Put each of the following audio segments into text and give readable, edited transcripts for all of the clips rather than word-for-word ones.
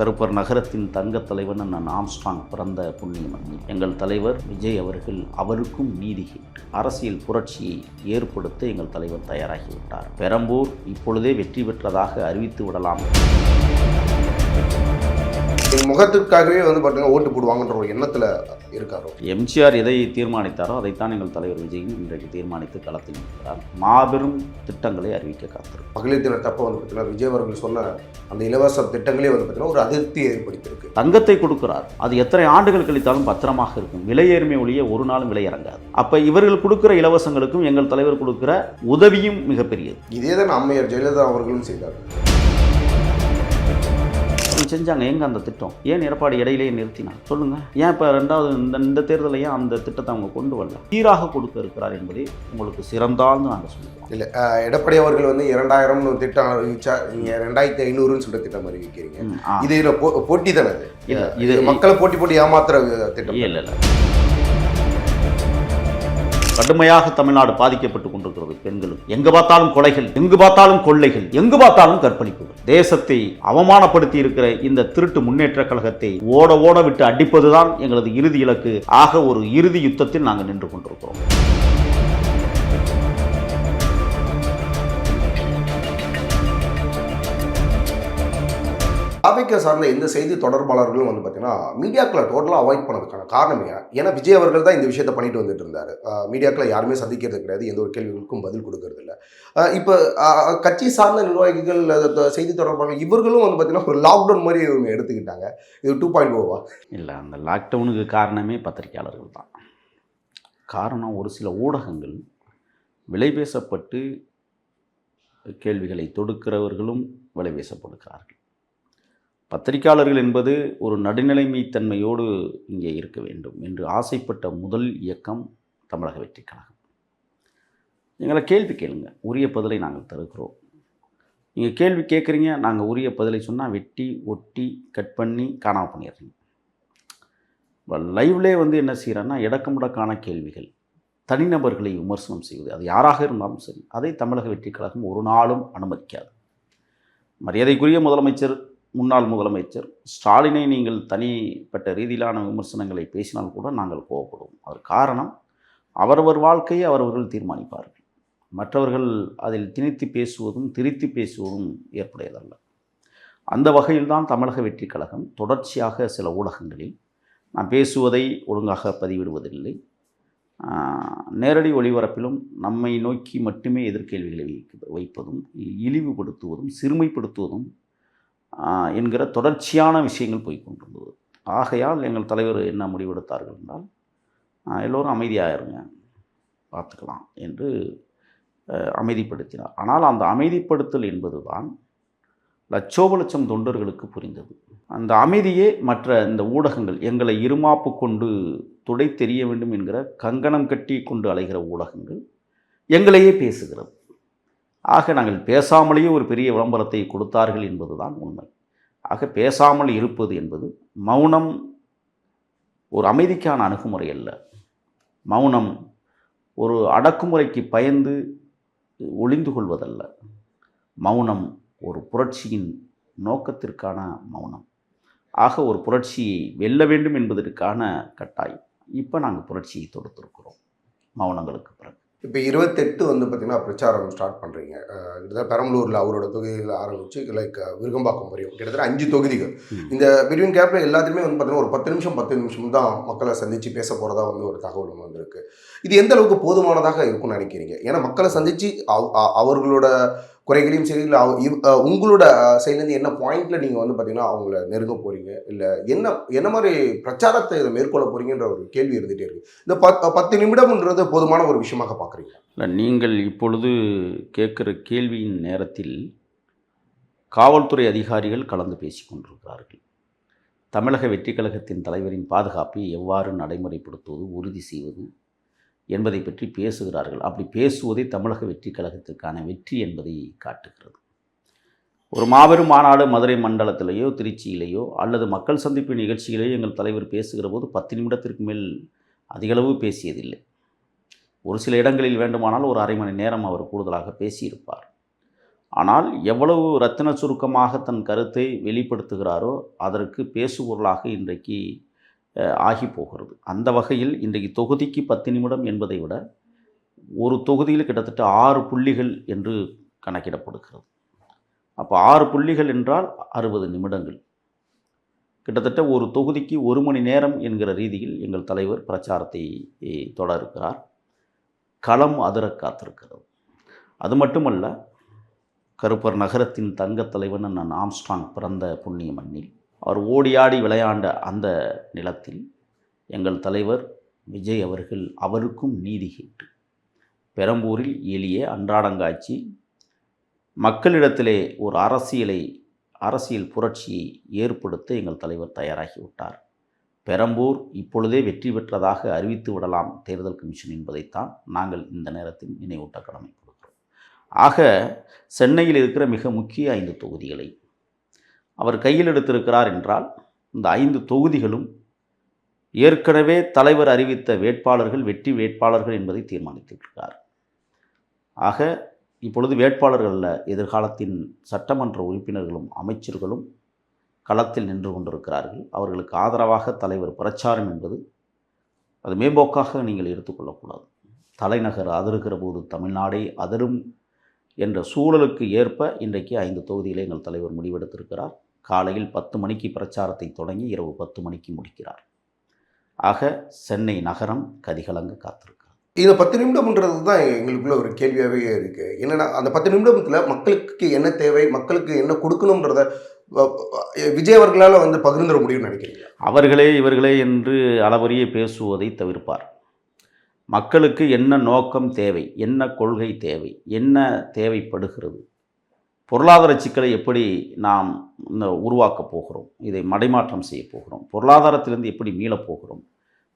கருப்பர் நகரத்தின் தங்கத் தலைவன் அண்ணன் ஆம்ஸ்ட்ராங் பிறந்த புண்ணியமணி. எங்கள் தலைவர் விஜய் அவர்கள் அவருக்கும் நீதி கேட்டு அரசியல் புரட்சியை ஏற்படுத்த எங்கள் தலைவர் தயாராகிவிட்டார். பெரம்பூர் இப்பொழுதே வெற்றி பெற்றதாக அறிவித்து விடலாம். முகத்திற்காகவே பார்த்தீங்கன்னா ஓட்டு போடுவாங்கன்ற ஒரு எண்ணத்தில் இருக்காரோ? எம்ஜிஆர் எதை தீர்மானித்தாரோ அதைத்தான் எங்கள் தலைவர் விஜயும் இன்றைக்கு தீர்மானித்து களத்தில் இருக்கிறார். மாபெரும் திட்டங்களை அறிவிக்க காத்திருக்கும். மகளிர் தினத்தப்போ பார்த்தீங்கன்னா விஜய் அவர்கள் சொன்ன அந்த இலவச திட்டங்களே பார்த்தீங்கன்னா ஒரு அதிருப்தியை ஏற்படுத்தியிருக்கு. தங்கத்தை கொடுக்கிறார், அது எத்தனை ஆண்டுகள் கழித்தாலும் பத்திரமாக இருக்கும். விலையேறுமை ஒழிய ஒரு நாளும் விலை இறங்காது. அப்ப இவர்கள் கொடுக்கிற இலவசங்களுக்கும் எங்கள் தலைவர் கொடுக்கிற உதவியும் மிகப்பெரியது. இதே தான் அம்மையார் ஜெயலலிதா அவர்களும் செய்தார். செஞ்சாங்க. எங்க அந்த திட்டம்? ஏன் எடப்பாடி இடையிலேயே நிறுத்தினா சொல்லுங்க? ஏன் இப்போ ரெண்டாவது இந்த தேர்தலையே அந்த திட்டத்தை அவங்க கொண்டு வரல? சீராக கொடுக்க இருக்கிறார் என்பதை உங்களுக்கு சிறந்தால்னு நாங்கள் சொல்லுவோம். இல்லை, எடப்பாடி அவர்கள் 2000 திட்டம் அறிவிச்சா நீங்கள் 2500 சொல்ற திட்டம் அறிவிக்கிறீங்க. இது போட்டி தானே? இல்லை, இது மக்களை போட்டி ஏமாத்துற திட்டம். இல்லை. கடுமையாக தமிழ்நாடு பாதிக்கப்பட்டு கொண்டிருக்கிறது. பெண்களும் எங்கு பார்த்தாலும் கொலைகள், எங்கு பார்த்தாலும் கொள்ளைகள், எங்கு பார்த்தாலும் கற்பழிப்புகள். தேசத்தை அவமானப்படுத்தி இருக்கிற இந்த திருட்டு முன்னேற்ற கழகத்தை ஓட விட்டு அடிப்பதுதான் எங்களது இறுதி இலக்கு. ஆக ஒரு இறுதி யுத்தத்தில் நாங்கள் நின்று கொண்டிருக்கிறோம். அவைக்கு சார்ந்த எந்த செய்தி தொடர்பாளர்களும் பார்த்தீங்கன்னா மீடியாக்களை டோட்டலாக அவாய்ட் பண்ணதுக்கான காரணமே ஏன்னா விஜய் அவர்கள் தான் இந்த விஷயத்தை பண்ணிட்டு வந்துட்டு இருந்தார். மீடியாக்களை யாருமே சந்திக்கிறது கிடையாது, எந்த ஒரு கேள்விகளுக்கும் பதில் கொடுக்கறது இல்லை. இப்போ கட்சி சார்ந்த நிர்வாகிகள், செய்தி தொடர்பாளர்கள் இவர்களும் பார்த்தீங்கன்னா ஒரு லாக்டவுன் மாதிரி இவங்க எடுத்துக்கிட்டாங்க. இது 2.0வா? இல்லை, அந்த லாக்டவுனுக்கு காரணமே பத்திரிகையாளர்கள் தான். காரணம், ஒரு சில ஊடகங்கள் விலை பேசப்பட்டு கேள்விகளை தொடுக்கிறவர்களும் விலை பேசப்படுகிறார்கள். பத்திரிகையாளர்கள் என்பது ஒரு நடுநிலைமைத்தன்மையோடு இங்கே இருக்க வேண்டும் என்று ஆசைப்பட்ட முதல் இயக்கம் தமிழக வெற்றி கழகம். எங்களை கேள்வி கேளுங்க, உரிய பதிலை நாங்கள் தருகிறோம். நீங்கள் கேள்வி கேட்குறீங்க, நாங்கள் உரிய பதிலை சொன்னால் வெட்டி ஒட்டி கட் பண்ணி காணாமல் பண்ணிடுறீங்க. லைவ்லே என்ன செய்கிறேன்னா இடக்கமுடக்கான கேள்விகள், தனிநபர்களை விமர்சனம் செய்வது, அது யாராக இருந்தாலும் சரி, அதை தமிழக வெற்றி கழகம் ஒரு நாளும் அனுமதிக்காது. மரியாதைக்குரிய முதலமைச்சர், முன்னாள் முதலமைச்சர் ஸ்டாலினை நீங்கள் தனிப்பட்ட ரீதியிலான விமர்சனங்களை பேசினால் கூட நாங்கள் கோவப்படுவோம். அதற்கு காரணம், அவரவர் வாழ்க்கையை அவரவர்கள் தீர்மானிப்பார்கள். மற்றவர்கள் அதில் திணித்து பேசுவதும் திரித்து பேசுவதும் ஏற்புடையதல்ல. அந்த வகையில்தான் தமிழக வெற்றி கழகம் தொடர்ச்சியாக சில ஊடகங்களில் நான் பேசுவதை ஒழுங்காக பதிவிடுவதில்லை, நேரடி ஒளிபரப்பிலும் நம்மை நோக்கி மட்டுமே எதிர்கேள்விகளை வைப்பதும் இழிவுபடுத்துவதும் சிறுமைப்படுத்துவதும் என்கிற தொடர்ச்சியான விஷயங்கள் போய்கொண்டிருந்தது. ஆகையால் எங்கள் தலைவர் என்ன முடிவெடுத்தார்கள் என்றால், எல்லோரும் அமைதியாக இருங்க, பார்த்துக்கலாம் என்று அமைதிப்படுத்தினார். ஆனால் அந்த அமைதிப்படுத்தல் என்பது தான் லட்சோப லட்சம் தொண்டர்களுக்கு புரிந்தது. அந்த அமைதியே மற்ற இந்த ஊடகங்கள் எங்களை இருமாப்பு கொண்டு துடை தெரிய வேண்டும் என்கிற கங்கணம் கட்டி கொண்டு அலைகிற ஊடகங்கள் எங்களையே பேசுகிறது. ஆக நாங்கள் பேசாமலேயே ஒரு பெரிய விளம்பரத்தை கொடுத்தார்கள் என்பதுதான் உண்மை. ஆக பேசாமல் இருப்பது என்பது, மௌனம் ஒரு அமைதிக்கான அணுகுமுறை அல்ல. மௌனம் ஒரு அடக்குமுறைக்கு பயந்து ஒளிந்து கொள்வதல்ல. மௌனம் ஒரு புரட்சியின் நோக்கத்திற்கான மௌனம். ஆக ஒரு புரட்சியை வெல்ல வேண்டும் என்பதற்கான கட்டாயம். இப்போ நாங்கள் புரட்சியை தொடுத்திருக்கிறோம் மௌனங்களுக்கு பிறகு. இப்போ 28 பார்த்தீங்கன்னா பிரச்சாரம் ஸ்டார்ட் பண்ணுறீங்க. கிட்டத்தட்ட பெரம்பலூரில் அவரோட தொகுதியில் ஆரம்பித்து லைக் விருகம்பாக்கம் வரையும் கிட்டத்தட்ட 5 தொகுதிகள். இந்த பிட்வீன் கேப்பில் எல்லாத்துலேயுமே பார்த்தீங்கன்னா ஒரு 10 நிமிஷம் தான் மக்களை சந்தித்து பேச போகிறதா ஒரு தகவல் வந்திருக்கு. இது எந்த அளவுக்கு போதுமானதாக இருக்கும்னு நினைக்கிறீங்க? ஏன்னா மக்களை சந்தித்து அவர்களோட குறைகளையும் சரி, இல்லை உங்களோட சைட்லேருந்து என்ன பாயிண்டில் நீங்கள் பார்த்தீங்கன்னா அவங்கள நெருங்க போகிறீங்க, இல்லை என்ன மாதிரி பிரச்சாரத்தை இதை மேற்கொள்ள போகிறீங்கன்ற ஒரு கேள்வி இருந்துகிட்டே இருக்குது. இந்த 10 நிமிடம்ன்றது போதுமான ஒரு விஷயமாக பார்க்குறீங்க? இல்லை, நீங்கள் இப்பொழுது கேட்குற கேள்வியின் நேரத்தில் காவல்துறை அதிகாரிகள் கலந்து பேசி கொண்டிருக்கிறார்கள். தமிழக வெற்றி கழகத்தின் தலைவரின் பாதுகாப்பை எவ்வாறு நடைமுறைப்படுத்துவது, உறுதி செய்வது என்பதை பற்றி பேசுகிறார்கள். அப்படி பேசுவதே தமிழக வெற்றி கழகத்திற்கான வெற்றி என்பதை காட்டுகிறது. ஒரு மாபெரும் மாநாடு மதுரை மண்டலத்திலேயோ திருச்சியிலேயோ அல்லது மக்கள் சந்திப்பு நிகழ்ச்சியிலேயோ எங்கள் தலைவர் பேசுகிற போது 10 நிமிடத்திற்கு மேல் அதிகளவு பேசியதில்லை. ஒரு சில இடங்களில் வேண்டுமானால் ஒரு அரை மணி நேரம் அவர் கூடுதலாக பேசியிருப்பார். ஆனால் எவ்வளவு ரத்தின சுருக்கமாக தன் கருத்தை வெளிப்படுத்துகிறாரோ அதற்கு பேசுபொருளாக இன்றைக்கு ஆகி போகிறது. அந்த வகையில் இன்றைக்கு தொகுதிக்கு 10 நிமிடம் என்பதை விட ஒரு தொகுதியில் கிட்டத்தட்ட 6 புள்ளிகள் என்று கணக்கிடப்படுகிறது. அப்போ 6 புள்ளிகள் என்றால் 60 நிமிடங்கள், கிட்டத்தட்ட ஒரு தொகுதிக்கு 1 மணி நேரம் என்கிற ரீதியில் எங்கள் தலைவர் பிரச்சாரத்தை தொடர இருக்கிறார். களம் அதிர காத்திருக்கிறது. அது மட்டுமல்ல, கருப்பர் நகரத்தின் தங்கத் தலைவன் நான் ஆம்ஸ்ட்ராங் பிறந்த புண்ணிய மண்ணில் அவர் ஓடியாடி விளையாண்ட அந்த நிலத்தில் எங்கள் தலைவர் விஜய் அவர்கள் அவருக்கும் நீதி கேட்டு பெரம்பூரில் எளிய அன்றாடங்காட்சி மக்களிடத்திலே ஒரு அரசியல் புரட்சியை ஏற்படுத்த எங்கள் தலைவர் தயாராகிவிட்டார். பெரம்பூர் இப்பொழுதே வெற்றி பெற்றதாக அறிவித்து விடலாம் தேர்தல் கமிஷன் என்பதைத்தான் நாங்கள் இந்த நேரத்தில் நினைவூட்ட கடமைப்படுகிறோம். ஆக சென்னையில் இருக்கிற மிக முக்கிய 5 தொகுதிகளை அவர் கையில் எடுத்திருக்கிறார் என்றால் இந்த 5 தொகுதிகளும் ஏற்கனவே தலைவர் அறிவித்த வேட்பாளர்கள் வெற்றி வேட்பாளர்கள் என்பதை தீர்மானித்திருக்கிறார். ஆக இப்பொழுது வேட்பாளர்கள் அல்ல, எதிர்காலத்தின் சட்டமன்ற உறுப்பினர்களும் அமைச்சர்களும் களத்தில் நின்று கொண்டிருக்கிறார்கள். அவர்களுக்கு ஆதரவாக தலைவர் பிரச்சாரம் என்பது அது மேம்போக்காக நீங்கள் எடுத்துக்கொள்ளக்கூடாது. தலைநகர் அதிருகிற போது தமிழ்நாடே அதிரும் என்ற சூழலுக்கு ஏற்ப இன்றைக்கு 5 தொகுதிகளை எங்கள் தலைவர் முடிவெடுத்திருக்கிறார். காலையில் 10 மணிக்கு பிரச்சாரத்தை தொடங்கி இரவு 10 மணிக்கு முடிக்கிறார். ஆக சென்னை நகரம் கதிகலங்க காத்திருக்கிறார். இந்த 10 நிமிடம்ன்றது தான் எங்களுக்குள்ள ஒரு கேள்வியாகவே இருக்குது. என்னென்னா, அந்த 10 நிமிடத்தில் மக்களுக்கு என்ன தேவை, மக்களுக்கு என்ன கொடுக்கணுன்றத விஜய் அவர்களால் வந்து பகிர்ந்துட முடியும்னு நினைக்கிறீங்க? அவர்களே இவர்களே என்று அளவரிய பேசுவதை தவிர்ப்பார். மக்களுக்கு என்ன நோக்கம் தேவை, என்ன கொள்கை தேவை, என்ன தேவைப்படுகிறது, பொருளாதார சிக்கலை எப்படி நாம் உருவாக்கப் போகிறோம், இதை மடைமாற்றம் செய்ய போகிறோம், பொருளாதாரத்திலிருந்து எப்படி மீளப் போகிறோம்,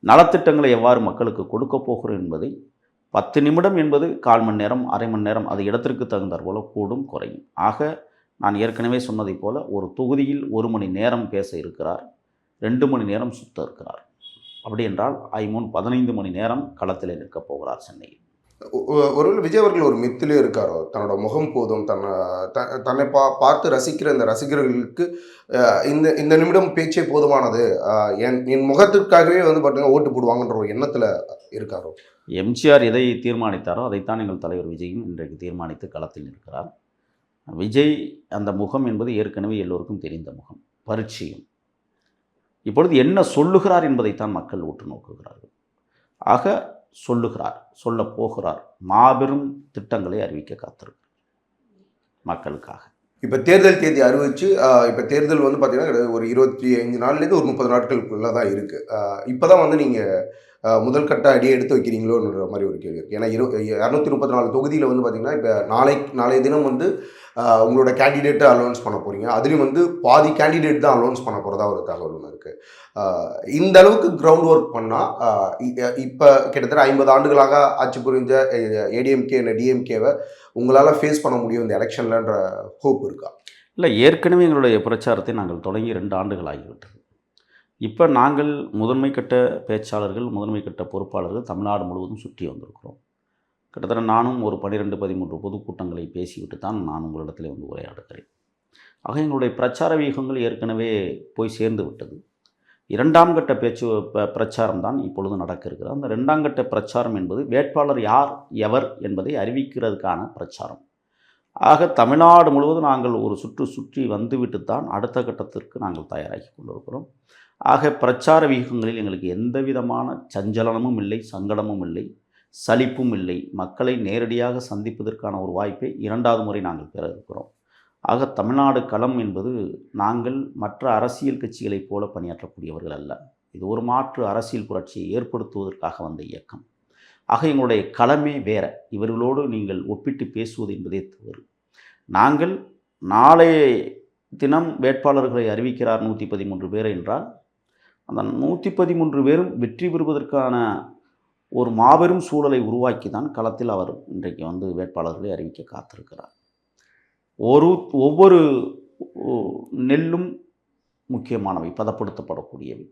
நலத்திட்டங்களை எவ்வாறு மக்களுக்கு கொடுக்க போகிறோம் என்பதை 10 நிமிடம் என்பது 1/4 மணி நேரம், அரை மணி நேரம், அது இடத்திற்கு தகுந்தாற் போல கூடும் குறையும். ஆக நான் ஏற்கனவே சொன்னதைப் போல ஒரு தொகுதியில் 1 மணி நேரம் பேச இருக்கிறார், 2 மணி நேரம் சுத்த இருக்கிறார். அப்படி என்றால் 15 மணி நேரம் களத்தில் நிற்கப் போகிறார் சென்னையில். ஒருவேளை விஜய் அவர்கள் ஒரு மித்திலே இருக்காரோ, தன்னோட முகம் போதும், தன்னை பார்த்து ரசிக்கிற இந்த ரசிகர்களுக்கு இந்த இந்த நிமிடம் பேச்சே போதுமானது, என் முகத்திற்காகவே வந்து பார்த்தீங்கன்னா ஓட்டு போடுவாங்கன்ற ஒரு எண்ணத்தில் இருக்காரோ? எம்ஜிஆர் எதை தீர்மானித்தாரோ அதைத்தான் எங்கள் தலைவர் விஜயும் இன்றைக்கு தீர்மானித்து களத்தில் நிற்கிறார். விஜய் அந்த முகம் என்பது ஏற்கனவே எல்லோருக்கும் தெரிந்த முகம், பரிச்சயம். இப்பொழுது என்ன சொல்லுகிறார் என்பதைத்தான் மக்கள் உற்று நோக்குகிறார்கள். ஆக சொல்லுகிறார், சொல்ல போகிறார், மாபெரும் திட்டங்களை அறிவிக்க காத்திருக்கிறார் மக்களுக்காக. இப்போ தேர்தல் தேதி அறிவிச்சு, இப்போ தேர்தல் வந்து பார்த்தீங்கன்னா ஒரு 25 நாள்லேருந்து ஒரு 30 நாட்களுக்குள்ளே தான் இருக்குது. இப்போ தான் வந்து நீங்கள் முதல் கட்ட அடியை எடுத்து வைக்கிறீங்களோன்ற மாதிரி ஒரு கேள்வி இருக்குது. ஏன்னா 234 தொகுதியில் வந்து பார்த்தீங்கன்னா இப்போ நாளைய தினம் வந்து உங்களோட கேண்டிடேட்டை அலௌன்ஸ் பண்ண போகிறீங்க. அதுலேயும் வந்து பாதி கேண்டிடேட் தான் அலௌன்ஸ் பண்ண போகிறதா ஒரு தகவல் ஒன்று இருக்குது. இந்த அளவுக்கு கிரவுண்ட் ஒர்க் பண்ணால் இப்போ கிட்டத்தட்ட 50 ஆண்டுகளாக ஆட்சி புரிஞ்ச ஏடிஎம்கே டிஎம்கேவை உங்களால் ஃபேஸ் பண்ண முடியும் இந்த எலெக்ஷன்லன்ற ஹோப் இருக்கா? இல்லை, ஏற்கனவே எங்களுடைய பிரச்சாரத்தை நாங்கள் தொடங்கி 2 ஆண்டுகள் ஆகிவிட்டது. இப்போ நாங்கள் முதன்மை கட்ட பேச்சாளர்கள், முதன்மை கட்ட பொறுப்பாளர்கள் தமிழ்நாடு முழுவதும் சுற்றி வந்திருக்கிறோம். கிட்டத்தட்ட நானும் ஒரு 12-13 பொதுக்கூட்டங்களை பேசிவிட்டு தான் நான் உங்களிடத்தில் வந்து உரையாடுகிறேன். ஆக எங்களுடைய பிரச்சார வியூகங்கள் ஏற்கனவே போய் சேர்ந்து விட்டது. 2ஆம் கட்ட பிரச்சாரம் தான் இப்பொழுது நடக்க இருக்கிறது. அந்த 2ஆம் கட்ட பிரச்சாரம் என்பது வேட்பாளர் யார் எவர் என்பதை அறிவிக்கிறதுக்கான பிரச்சாரம். ஆக தமிழ்நாடு முழுவதும் நாங்கள் ஒரு சுற்றி வந்துவிட்டு தான் அடுத்த கட்டத்திற்கு நாங்கள் தயாராகி கொண்டிருக்கிறோம். ஆக பிரச்சார வியூகங்களில் எங்களுக்கு எந்த விதமான சஞ்சலனமும் இல்லை, சங்கடமும் இல்லை, சலிப்பும் இல்லை. மக்களை நேரடியாக சந்திப்பதற்கான ஒரு வாய்ப்பை 2வது முறை நாங்கள் பெற இருக்கிறோம். ஆக தமிழ்நாடு களம் என்பது நாங்கள் மற்ற அரசியல் கட்சிகளைப் போல பணியாற்றக்கூடியவர்கள் அல்ல. இது ஒரு மாற்று அரசியல் புரட்சியை ஏற்படுத்துவதற்காக வந்த இயக்கம். ஆக எங்களுடைய களமே வேற. இவர்களோடு நீங்கள் ஒப்பிட்டு பேசுவது என்பதே தவறு. நாங்கள் நாளைய தினம் வேட்பாளர்களை அறிவிக்கிறார் 113 பேர் என்றால் அந்த 113 பேரும் வெற்றி பெறுவதற்கான ஒரு மாபெரும் சூழலை உருவாக்கி தான் களத்தில் அவர் இன்றைக்கு வந்து வேட்பாளர்களை அறிவிக்க காத்திருக்கிறார். ஒவ்வொரு நெல்லும் முக்கியமானவை, பதப்படுத்தப்படக்கூடியவை,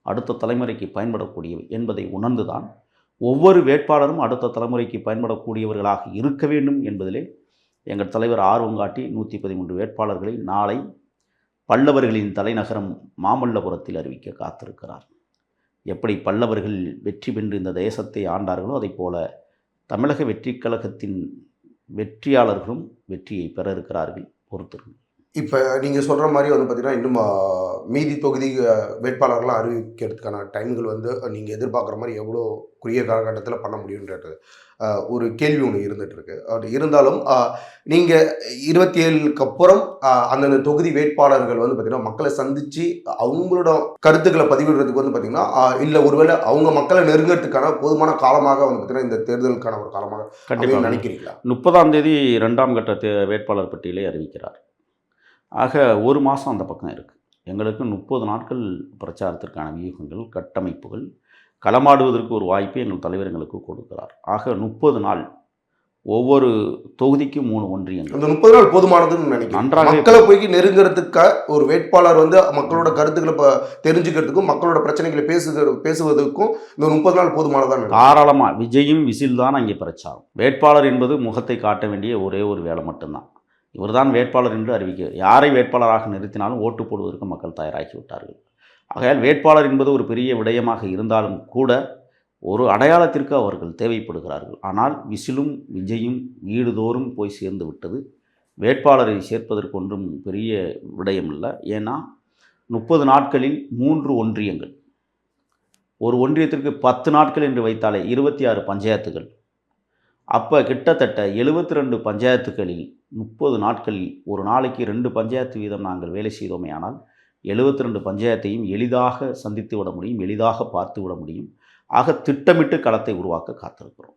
அடுத்த தலைமுறைக்கு பயன்படக்கூடியவை என்பதை உணர்ந்துதான் ஒவ்வொரு வேட்பாளரும் அடுத்த தலைமுறைக்கு பயன்படக்கூடியவர்களாக இருக்க வேண்டும் என்பதிலே எங்கள் தலைவர் ஆர்வம் காட்டி 113 வேட்பாளர்களை நாளை பல்லவர்களின் தலைநகரம் மாமல்லபுரத்தில் அறிவிக்க காத்திருக்கிறார். எப்படி பல்லவர்கள் வெற்றி பெற்று இந்த தேசத்தை ஆண்டார்களோ அதைப்போல தமிழக வெற்றிக் கழகத்தின் வெற்றியாளர்களும் வெற்றியை பெற இருக்கிறார்கள். பொறுத்திருங்கள். இப்போ நீங்கள் சொல்கிற மாதிரி வந்து பார்த்தீங்கன்னா இன்னும் மீதி தொகுதி வேட்பாளர்கள்லாம் அறிவிக்கிறதுக்கான டைம்கள் வந்து நீங்கள் எதிர்பார்க்குற மாதிரி எவ்வளோ குறுகிய காலகட்டத்தில் பண்ண முடியுன்றது ஒரு கேள்வி ஒன்று இருந்துகிட்ருக்கு. அப்படி இருந்தாலும் நீங்கள் 27க்கு அப்புறம் அந்தந்த தொகுதி வேட்பாளர்கள் வந்து பார்த்திங்கன்னா மக்களை சந்தித்து அவங்களோட கருத்துக்களை பதிவிடுறதுக்கு வந்து பார்த்திங்கன்னா இல்லை ஒருவேளை அவங்க மக்களை நெருங்கிறதுக்கான போதுமான காலமாக வந்து பார்த்திங்கன்னா இந்த தேர்தலுக்கான ஒரு காலமாக கண்டிப்பாக நினைக்கிறீங்களா? 30ஆம் தேதி 2ஆம் கட்ட வேட்பாளர் பட்டியலை அறிவிக்கிறார். ஆக ஒரு மாதம் அந்த பக்கம் இருக்குது. எங்களுக்கு 30 நாட்கள் பிரச்சாரத்திற்கான வியூகங்கள், கட்டமைப்புகள், களமாடுவதற்கு ஒரு வாய்ப்பை எங்கள் தலைவர் எங்களுக்கு கொடுக்கிறார். ஆக 30 நாள், ஒவ்வொரு தொகுதிக்கும் 3 ஒன்றியங்கள். அந்த 30 நாள் போதுமானதுன்னு நினைக்கிறேன். நன்றாக மக்களை போய் நெருங்கிறதுக்காக ஒரு வேட்பாளர் வந்து மக்களோட கருத்துக்களை தெரிஞ்சுக்கிறதுக்கும் மக்களோட பிரச்சனைகளை பேசுவதற்கும் இந்த 30 நாள் போதுமானதான். தாராளமாக விஜயும் விசில் தான் அங்கே பிரச்சாரம். வேட்பாளர் என்பது முகத்தை காட்ட வேண்டிய ஒரே ஒரு வேலை மட்டும்தான். இவர்தான் வேட்பாளர் என்று அறிவிக்க, யாரை வேட்பாளராக நிறுத்தினாலும் ஓட்டு போடுவதற்கு மக்கள் தயாராகி விட்டார்கள். ஆகையால் வேட்பாளர் என்பது ஒரு பெரிய விடயமாக இருந்தாலும் கூட ஒரு அடையாளத்திற்கு அவர்கள் தேவைப்படுகிறார்கள். ஆனால் விசிலும் விஜயும் வீடுதோறும் போய் சேர்ந்து விட்டது. வேட்பாளரை சேர்ப்பதற்கு ஒன்றும் பெரிய விடயம் இல்லை. ஏன்னா 30 நாட்களில் 3 ஒன்றியங்கள், ஒரு ஒன்றியத்திற்கு 10 நாட்கள் என்று வைத்தாலே 26 பஞ்சாயத்துகள். அப்போ கிட்டத்தட்ட 72 பஞ்சாயத்துகளில் 30 நாட்களில் ஒரு நாளைக்கு 2 பஞ்சாயத்து வீதம் நாங்கள் வேலை செய்தோமே ஆனால் 72 பஞ்சாயத்தையும் எளிதாக சந்தித்து விட முடியும், எளிதாக பார்த்து விட முடியும். ஆக திட்டமிட்டு களத்தை உருவாக்க காத்திருக்கிறோம்.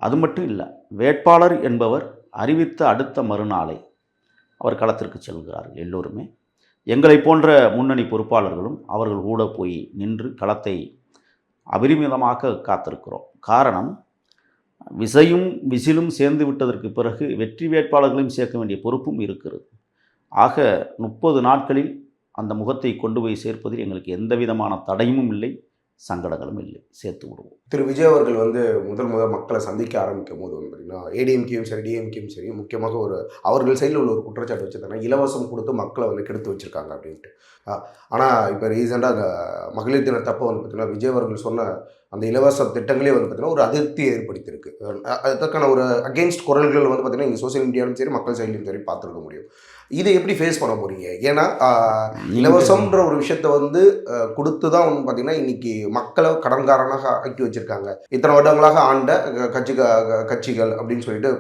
அது மட்டும் இல்லை, வேட்பாளர் என்பவர் அறிவித்த அடுத்த மறுநாளை அவர் களத்திற்கு செல்கிறார்கள். எல்லோருமே எங்களை போன்ற முன்னணி பொறுப்பாளர்களும் அவர்கள் கூட போய் நின்று களத்தை அபரிமிதமாக காத்திருக்கிறோம். காரணம், விசிலும் சேர்ந்து விட்டதற்கு பிறகு வெற்றி வேட்பாளர்களையும் சேர்க்க வேண்டிய பொறுப்பும் இருக்கிறது. ஆக 30 நாட்களில் அந்த முகத்தை கொண்டு போய் சேர்ப்பதில் எங்களுக்கு எந்த விதமான தடையும் இல்லை, சங்கடங்களும் இல்லை. சேர்த்து விடுவோம். திரு விஜய் அவர்கள் வந்து முதல் மக்களை சந்திக்க ஆரம்பிக்கும் போது வந்து பார்த்திங்கன்னா ஏடிஎம்கேயும் சரி டிஎம்கேயும் சரி முக்கியமாக அவர்கள் சைடில் உள்ள ஒரு குற்றச்சாட்டு வச்சுருந்தாங்க, இலவசம் கொடுத்து மக்களை வந்து கெடுத்து வச்சுருக்காங்க அப்படின்ட்டு. ஆனால் இப்போ ரீசெண்டாக அந்த மகளிர் தினத்தப்போ வந்து பார்த்திங்கன்னா விஜய் அவர்கள் சொன்ன அந்த இலவச திட்டங்களே வந்து பார்த்திங்கன்னா ஒரு அதிருப்தியை ஏற்படுத்தியிருக்கு. அதற்கான ஒரு அகெயின்ஸ்ட் குரல்கள் வந்து பார்த்திங்கன்னா இங்கே சோசியல் மீடியாலும் சரி மக்கள் சைட்லையும் சரி பார்த்துருக்க முடியும். இதை எப்படி ஃபேஸ் பண்ண போகிறீங்க? ஏன்னா இலவசம்ன்ற ஒரு விஷயத்தை வந்து கொடுத்து தான் வந்து பார்த்திங்கன்னா இன்றைக்கி மக்களை கடன்காரனாக ஆக்கி வச்சுருக்காங்க. இத்தனை வருடங்களாக ஆண்ட கட்சிகள் அப்படின்னு சொல்லிட்டு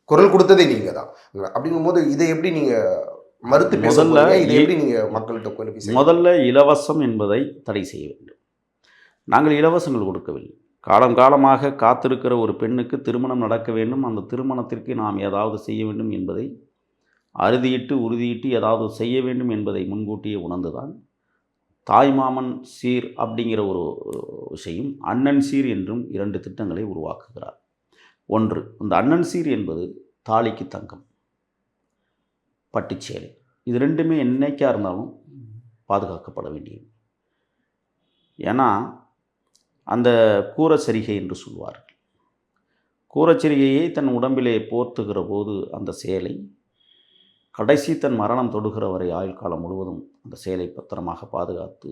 குரல் கொடுத்ததே நீங்கள் தான். அப்படிங்கும்போது இதை எப்படி நீங்கள் மறுத்து பேசல? இதை எப்படி நீங்கள் மக்கள்கிட்ட கொண்டு பேச? முதல்ல இலவசம் என்பதை தடை செய்ய வேண்டும். நாங்கள் இலவசங்கள் கொடுக்கவில்லை. காலமாக காத்திருக்கிற ஒரு பெண்ணுக்கு திருமணம் நடக்க வேண்டும், அந்த திருமணத்திற்கு நாம் ஏதாவது செய்ய வேண்டும் என்பதை உறுதியிட்டு ஏதாவது செய்ய வேண்டும் என்பதை முன்கூட்டியே உணர்ந்துதான் தாய்மாமன் சீர் அப்படிங்கிற ஒரு விஷயம், அண்ணன் சீர் என்றும் 2 திட்டங்களை உருவாக்குகிறார். ஒன்று, இந்த அண்ணன் சீர் என்பது தாலிக்கு தங்கம், பட்டுச்சேலை. இது 2மே என்னைக்கா இருந்தாலும் பாதுகாக்கப்பட வேண்டியது. ஏன்னா அந்த கூரச்சரிகை என்று சொல்வார்கள். கூரச்சரிகையை தன் உடம்பிலே போர்த்துகிற போது அந்த சேலை கடைசி தன் மரணம் தொடுகிற வரை ஆயுள் காலம் முழுவதும் அந்த சேலை பத்திரமாக பாதுகாத்து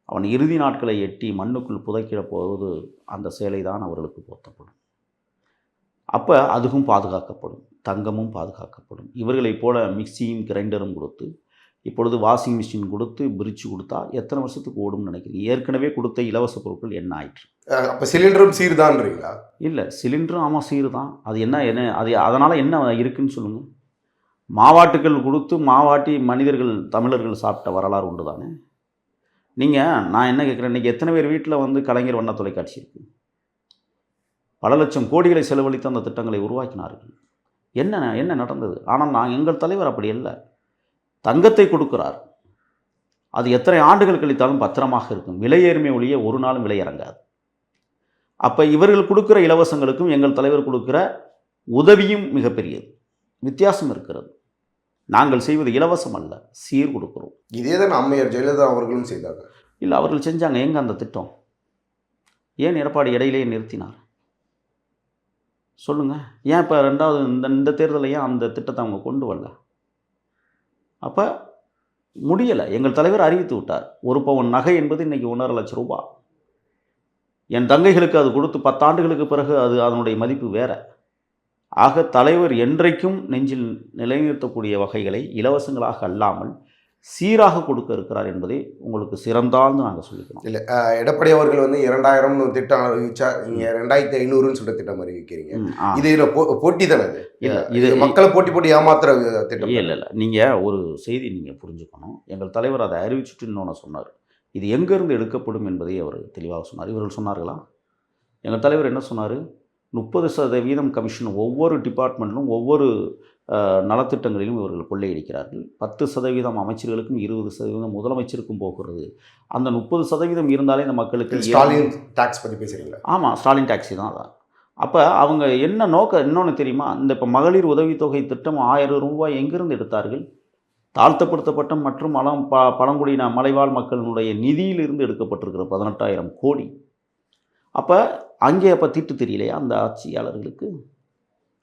அவன் இறுதி நாட்களை எட்டி மண்ணுக்குள் புதைக்கிற போது அந்த சேலை தான் அவர்களுக்கு போர்த்தப்படும். அப்போ அதுவும் பாதுகாக்கப்படும், தங்கமும் பாதுகாக்கப்படும். இவர்களைப் போல மிக்சியும் கிரைண்டரும் கொடுத்து இப்பொழுது வாஷிங் மிஷின் கொடுத்து பிரிட்ஜ் கொடுத்தா எத்தனை வருஷத்துக்கு ஓடும்னு நினைக்கிறீங்க? ஏற்கனவே கொடுத்த இலவச பொருட்கள் என்ன ஆயிற்று? அப்போ சிலிண்டரும் சீர்தான்றீங்களா? இல்லை, சிலிண்டரும் ஆமாம் சீர் தான். அது என்ன அது அதனால் என்ன இருக்குன்னு சொல்லுங்கள். மாவாட்டுக்கள் கொடுத்து மாவாட்டி மனிதர்கள் தமிழர்கள் சாப்பிட்ட வரலாறு உண்டு தானே. நான் என்ன கேட்குறேன், இன்றைக்கி எத்தனை பேர் வீட்டில் வந்து கலைஞர் வண்ண தொலைக்காட்சி இருக்குது? பல லட்சம் கோடிகளை செலவழித்து அந்த திட்டங்களை உருவாக்கினார்கள். என்ன நடந்தது? ஆனால் எங்கள் தலைவர் அப்படி இல்லை, தங்கத்தை கொடுக்கிறார். அது எத்தனை ஆண்டுகள் கழித்தாலும் பத்திரமாக இருக்கும். விலையேறுமே ஒழிய ஒரு நாளும் விலை இறங்காது. அப்போ இவர்கள் கொடுக்குற இலவசங்களுக்கும் எங்கள் தலைவர் கொடுக்குற உதவியும் மிகப்பெரியது, வித்தியாசம் இருக்கிறது. நாங்கள் செய்வது இலவசம் அல்ல, சீர் கொடுக்குறோம். இதே தான் அம்மையார் ஜெயலலிதா அவர்களும் செய்தாங்க. இல்லை, அவர்கள் செஞ்சாங்க. எங்கே அந்த திட்டம்? ஏன் எடப்பாடி இடையிலேயே நிறுத்தினார்? சொல்லுங்கள். ஏன் இப்போ ரெண்டாவது இந்த தேர்தலில் ஏன் அந்த திட்டத்தை அவங்க கொண்டு வரல? அப்போ முடியலை. எங்கள் தலைவர் அறிவித்து விட்டார். 1 பவுன் நகை என்பது இன்றைக்கி 1.5 லட்சம் ரூபாய். என் தங்கைகளுக்கு அது கொடுத்து 10 ஆண்டுகளுக்கு பிறகு அதனுடைய மதிப்பு வேறு. ஆக தலைவர் என்றைக்கும் நெஞ்சில் நிலைநிறுத்தக்கூடிய வகைகளை இலவசங்களாக அல்லாமல் சீராக கொடுக்க இருக்கிறார் என்பதை உங்களுக்கு சிறந்தால்னு நாங்கள் சொல்லிக்கிறோம். இல்லை, எடப்பாடி அவர்கள் வந்து 2000 திட்டம் அறிவிச்சா, நீங்கள் 2500ன்னு சொல்லிட்டு திட்டம் அறிவிக்கிறீங்க. இது இதில் போட்டி தானே? இது மக்களை போட்டி ஏமாத்துற திட்டம். இல்லை, நீங்கள் ஒரு செய்தி நீங்கள் புரிஞ்சுக்கணும். எங்கள் தலைவர் அதை அறிவிச்சுட்டு இன்னொன்று சொன்னார். இது எங்கேருந்து எடுக்கப்படும் என்பதை அவர் தெளிவாக சொன்னார். இவர்கள் சொன்னார்களா? எங்கள் தலைவர் என்ன சொன்னார்? 30% கமிஷன் ஒவ்வொரு டிபார்ட்மெண்ட்டிலும் ஒவ்வொரு நலத்திட்டங்களிலும் இவர்கள் கொள்ளையடிக்கிறார்கள். 10% அமைச்சர்களுக்கும் 20% முதலமைச்சருக்கும் போகிறது. அந்த 30% இருந்தாலே இந்த மக்களுக்கு ஸ்டாலின் டாக்ஸ் பற்றி பேசுகிறீங்களா? ஆமாம், ஸ்டாலின் டாக்ஸி தான் அதான். அப்போ அவங்க என்ன இன்னொன்று தெரியுமா? இந்த இப்போ மகளிர் உதவித்தொகை திட்டம் 1000 ரூபாய் எங்கிருந்து எடுத்தார்கள்? தாழ்த்தப்படுத்தப்பட்ட மற்றும் பழங்குடியின மலைவாழ் மக்களினுடைய நிதியிலிருந்து எடுக்கப்பட்டிருக்கிற 18,000 கோடி. அப்போ அங்கே திட்டு தெரியலையா அந்த ஆட்சியாளர்களுக்கு?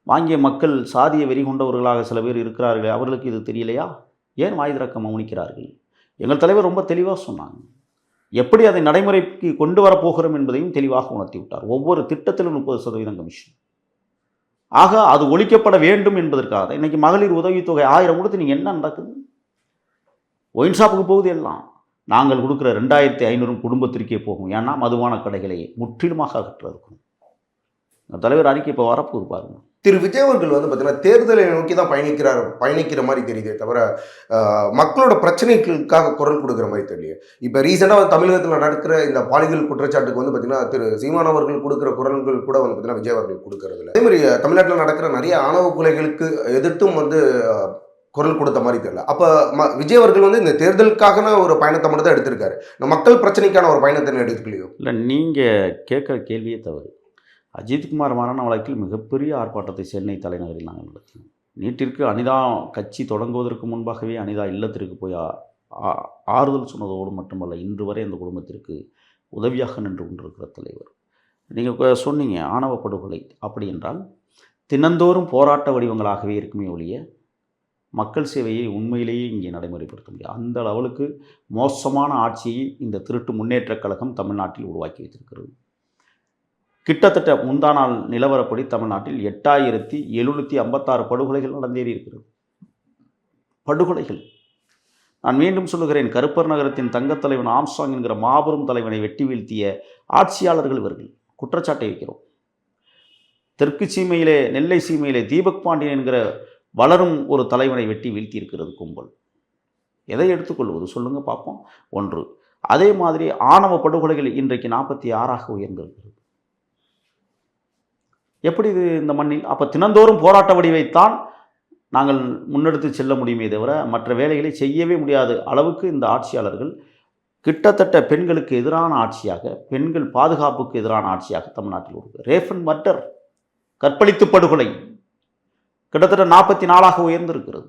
வாங்கிய மக்கள் சாதிய வெறி கொண்டவர்களாக சில பேர் இருக்கிறார்கள், அவர்களுக்கு இது தெரியலையா? ஏன் வாய் திறக்க மௌனிக்கிறார்கள்? எங்கள் தலைவர் ரொம்ப தெளிவாக சொன்னாங்க. எப்படி அதை நடைமுறைக்கு கொண்டு வரப்போகிறோம் என்பதையும் தெளிவாக உணர்த்தி விட்டார். ஒவ்வொரு திட்டத்திலும் 30% கமிஷன். ஆக அது ஒழிக்கப்பட வேண்டும் என்பதற்காக இன்றைக்கி மகளிர் உதவித்தொகை 1000 கொடுத்து நீங்கள் என்ன நடக்குது? ஒயின் ஷாப்புக்கு போகுது எல்லாம். நாங்கள் கொடுக்குற 2500 குடும்பத்திற்கே போகும். ஏன்னா மதுபான கடைகளை முற்றிலுமாக அகற்ற இருக்கணும். தலைவர் அறிக்கை இப்போ வரப்போகுது பாருங்கள். திரு விஜய் அவர்கள் வந்து பார்த்தீங்கன்னா தேர்தலை நோக்கி தான் பயணிக்கிற மாதிரி தெரியுதே தவிர மக்களோட பிரச்சனைகளுக்காக குரல் கொடுக்குற மாதிரி தெரியல. இப்போ ரீசெண்டாக தமிழகத்தில் நடக்கிற இந்த பாலியல் குற்றச்சாட்டுக்கு வந்து பார்த்தீங்கன்னா திரு சீமான் அவர்கள் கொடுக்குற குரல்கள் கூட வந்து பார்த்தீங்கன்னா விஜய் அவர்கள் கொடுக்கறதில்ல. அதே மாதிரி தமிழ்நாட்டில் நடக்கிற நிறைய ஆணவ கொலைகளுக்கு எதிர்த்தும் வந்து குரல் கொடுத்த மாதிரி தெரியல. அப்போ விஜய் அவர்கள் வந்து இந்த தேர்தலுக்கான ஒரு பயணத்தை மட்டும் தான் எடுத்திருக்காரு. இந்த மக்கள் பிரச்சனைக்கான ஒரு பயணத்தை எடுத்துக்கலையோ? இல்லை, நீங்கள் கேட்குற கேள்வியே தவறு. அஜித்குமார் மரண வழக்கில் மிகப்பெரிய ஆர்ப்பாட்டத்தை சென்னை தலைநகரில் நாங்கள் நடத்தினோம். நீட்டிற்கு அனிதா கட்சி தொடங்குவதற்கு முன்பாகவே அனிதா இல்லத்திற்கு போய் ஆறுதல் சொன்னதோடு மட்டுமல்ல, இன்று வரை அந்த குடும்பத்திற்கு உதவியாக நின்று கொண்டிருக்கிற தலைவர். நீங்கள் சொன்னீங்க ஆணவ படுகொலை. அப்படி என்றால் தினந்தோறும் போராட்ட வடிவங்களாகவே இருக்குமே ஒழிய மக்கள் சேவையை உண்மையிலேயே இங்கே நடைமுறைப்படுத்த முடியாது. அந்த அளவுக்கு மோசமான ஆட்சியை இந்த திருட்டு முன்னேற்றக் கழகம் தமிழ்நாட்டில் உருவாக்கி வைத்திருக்கிறது. கிட்டத்தட்ட முந்தா நாள் நிலவரப்படி தமிழ்நாட்டில் 8756 படுகொலைகள் நடந்தேறி இருக்கிறது. படுகொலைகள். நான் மீண்டும் சொல்லுகிறேன், கருப்பர் நகரத்தின் தங்கத்தலைவன் ஆம்ஸ்ட்ராங் என்கிற மாபெரும் தலைவனை வெட்டி வீழ்த்திய ஆட்சியாளர்கள் இவர்கள். குற்றச்சாட்டை வைக்கிறோம். தெற்கு சீமையிலே, நெல்லை சீமையிலே தீபக் பாண்டியன் என்கிற வளரும் ஒரு தலைவனை வெட்டி வீழ்த்தி இருக்கிறது கும்பல். எதை எடுத்துக்கொள்வது சொல்லுங்கள் பார்ப்போம். ஒன்று. அதே மாதிரி ஆணவ படுகொலைகள் இன்றைக்கு 46ஆக உயர்ந்திருக்கிறது. எப்படி இது இந்த மண்ணில்? அப்போ தினந்தோறும் போராட்ட வடிவைத்தான் நாங்கள் முன்னெடுத்து செல்ல முடியுமே தவிர மற்ற வேலைகளை செய்யவே முடியாத அளவுக்கு இந்த ஆட்சியாளர்கள் கிட்டத்தட்ட பெண்களுக்கு எதிரான ஆட்சியாக, பெண்கள் பாதுகாப்புக்கு எதிரான ஆட்சியாக தமிழ்நாட்டில் இருக்கு. ரேப் அண்ட் மர்டர், கற்பழித்து படுகொலை கிட்டத்தட்ட 44ஆக உயர்ந்திருக்கிறது.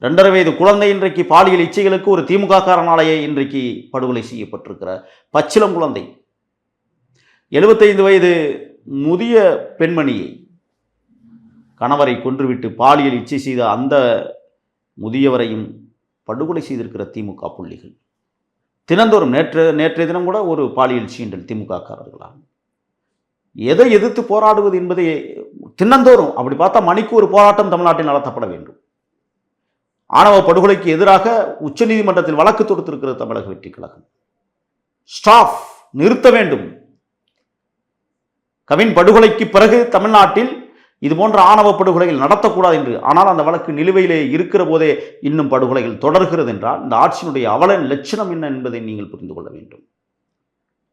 2.5 வயது குழந்தை இன்றைக்கு பாலியல் இச்சைகளுக்கு ஒரு திமுக காரனாலேயே இன்றைக்கு படுகொலை செய்யப்பட்டிருக்கிற பச்சிளம் குழந்தை. 75 வயது முதிய பெண்மணியை கணவரை கொன்றுவிட்டு பாலியல் இச்சை செய்த அந்த முதியவரையும் படுகொலை செய்திருக்கிற திமுக புள்ளிகள். தினந்தோறும் நேற்றைய தினம் கூட ஒரு பாலியல் சீண்டல் திமுக காரர்களால். எதை எதிர்த்து போராடுவது என்பதை தினந்தோறும் அப்படி பார்த்தா மணிக்கு ஒரு போராட்டம் தமிழ்நாட்டில் நடத்தப்பட வேண்டும். ஆணவ படுகொலைக்கு எதிராக உச்சநீதிமன்றத்தில் வழக்கு தொடுத்திருக்கிறது தமிழக வெற்றி கழகம். ஸ்டாப், நிறுத்த வேண்டும். கவின் படுகொலைக்கு பிறகு தமிழ்நாட்டில் இது போன்ற ஆணவ படுகொலைகள் நடத்தக்கூடாது என்று. ஆனால் அந்த வழக்கு நிலுவையிலே இருக்கிற போதே இன்னும் படுகொலைகள் தொடர்கிறது என்றால் இந்த ஆட்சியினுடைய அவல லட்சணம் என்ன என்பதை நீங்கள் புரிந்து கொள்ள வேண்டும்.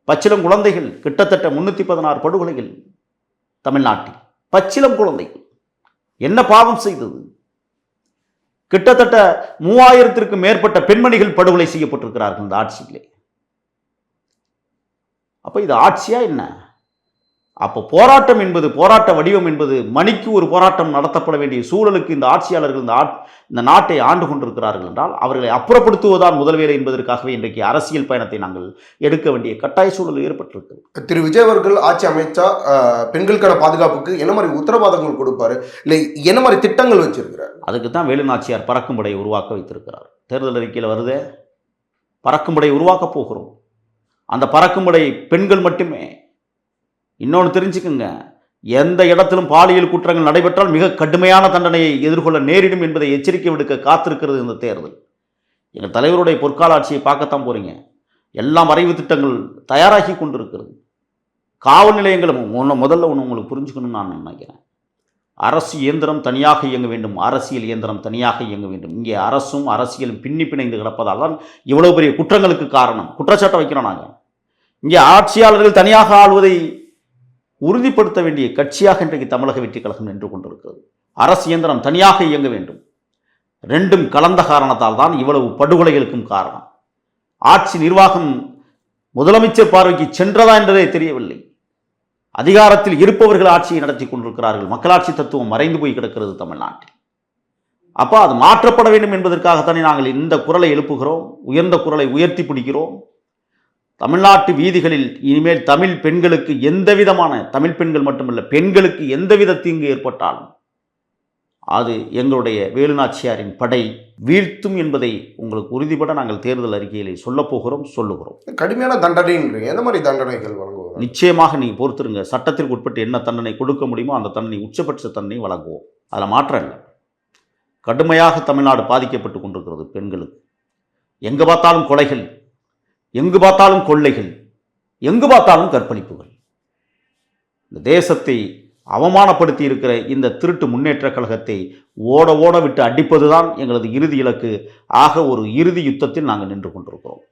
பச்சிளம் குழந்தைகள் கிட்டத்தட்ட 316 படுகொலைகள் தமிழ்நாட்டில். பச்சிளம் குழந்தைகள் என்ன பாவம் செய்தது? கிட்டத்தட்ட 3000த்திற்கும் மேற்பட்ட பெண்மணிகள் படுகொலை செய்யப்பட்டிருக்கிறார்கள் இந்த ஆட்சியிலே. அப்போ இது ஆட்சியா என்ன? அப்போ போராட்டம் என்பது, போராட்ட வடிவம் என்பது, மணிக்கு ஒரு போராட்டம் நடத்தப்பட வேண்டிய சூழலுக்கு இந்த ஆட்சியாளர்கள் இந்த நாட்டை ஆண்டு கொண்டிருக்கிறார்கள் என்றால் அவர்களை அப்புறப்படுத்துவதுதான் முதல் வேலை என்பதற்காகவே இன்றைக்கு அரசியல் பயணத்தை நாங்கள் எடுக்க வேண்டிய கட்டாய சூழல் ஏற்பட்டிருக்கு. திரு விஜய் அவர்கள் ஆட்சி அமைச்சா பெண்களுக்கான பாதுகாப்புக்கு என்ன மாதிரி உத்தரவாதங்கள் கொடுப்பாரு, இல்லை என்ன மாதிரி திட்டங்கள் வச்சிருக்கிறார்? அதுக்கு தான் வேலு நாச்சியார் பறக்கும் படையை உருவாக்க வைத்திருக்கிறார். தேர்தல் அறிக்கையில் வருதே, பறக்கும் படை உருவாக்கப் போகிறோம். அந்த பறக்கும் படை பெண்கள் மட்டுமே. இன்னொன்று தெரிஞ்சுக்குங்க, எந்த இடத்திலும் பாலியல் குற்றங்கள் நடைபெற்றால் மிக கடுமையான தண்டனையை எதிர்கொள்ள நேரிடும் என்பதை எச்சரிக்கை விடுக்க காத்திருக்கிறது இந்த தேர்தல். எங்கள் தலைவருடைய பொற்கால ஆட்சியை பார்க்கத்தான் போறீங்க. எல்லாம் வரைவு திட்டங்கள் தயாராகி கொண்டிருக்கிறது. காவல் நிலையங்களும் முதல்ல ஒன்று உங்களுக்கு புரிஞ்சுக்கணும்னு நான் நினைக்கிறேன். அரசு இயந்திரம் தனியாக இயங்க வேண்டும், அரசியல் இயந்திரம் தனியாக இயங்க வேண்டும். இங்கே அரசும் அரசியலும் பின்னி பிணைந்து கிடப்பதால் தான் இவ்வளவு பெரிய குற்றங்களுக்கு காரணம். குற்றச்சாட்டை வைக்கிறோம் நாங்கள். இங்கே ஆட்சியாளர்கள் தனியாக ஆள்வதை உறுதிப்படுத்த வேண்டிய கட்சியாக இன்றைக்கு தமிழக வெற்றிக் கழகம் நின்று கொண்டிருக்கிறது. அரசு இயந்திரம் தனியாக இயங்க வேண்டும். ரெண்டும் கலந்த காரணத்தால் தான் இவ்வளவு படுகொலைகளுக்கும் காரணம். ஆட்சி நிர்வாகம் முதலமைச்சர் பார்வைக்கு சென்றதா என்றதே தெரியவில்லை. அதிகாரத்தில் இருப்பவர்கள் ஆட்சியை நடத்தி கொண்டிருக்கிறார்கள். மக்களாட்சி தத்துவம் மறைந்து போய் கிடக்கிறது தமிழ்நாட்டில். அப்போ அது மாற்றப்பட வேண்டும் என்பதற்காகத்தானே நாங்கள் இந்த குரலை எழுப்புகிறோம், உயர்ந்த குரலை உயர்த்தி பிடிக்கிறோம். தமிழ்நாட்டு வீதிகளில் இனிமேல் தமிழ் பெண்களுக்கு எந்த விதமான, தமிழ் பெண்கள் மட்டுமல்ல பெண்களுக்கு எந்தவித தீங்கு ஏற்பட்டாலும் அது எங்களுடைய வேலுநாச்சியாரின் படை வீழ்த்தும் என்பதை உங்களுக்கு உறுதிபட நாங்கள் தேர்தல் அறிக்கையிலே சொல்லுகிறோம். கடுமையான தண்டனை எந்த மாதிரி தண்டனைகள் வழங்குவோம்? நிச்சயமாக நீங்கள் பொறுத்திருங்க. சட்டத்திற்கு உட்பட்டு என்ன தண்டனை கொடுக்க முடியுமோ அந்த தண்டனை, உச்சபட்ச தண்டனை வழங்குவோம். அதில் மாற்றம் இல்லை. கடுமையாக தமிழ்நாடு பாதிக்கப்பட்டு கொண்டிருக்கிறது பெண்களுக்கு. எங்கே பார்த்தாலும் கொலைகள், எங்கு பார்த்தாலும் கொள்ளைகள், எங்கு பார்த்தாலும் கற்பழிப்புகள். இந்த தேசத்தை அவமானப்படுத்தி இருக்கிற இந்த திருட்டு முன்னேற்ற கழகத்தை ஓட ஓட விட்டு அடிப்பதுதான் எங்களது இறுதி இலக்கு. ஆக ஒரு இறுதி யுத்தத்தில் நாங்கள் நின்று கொண்டிருக்கிறோம்.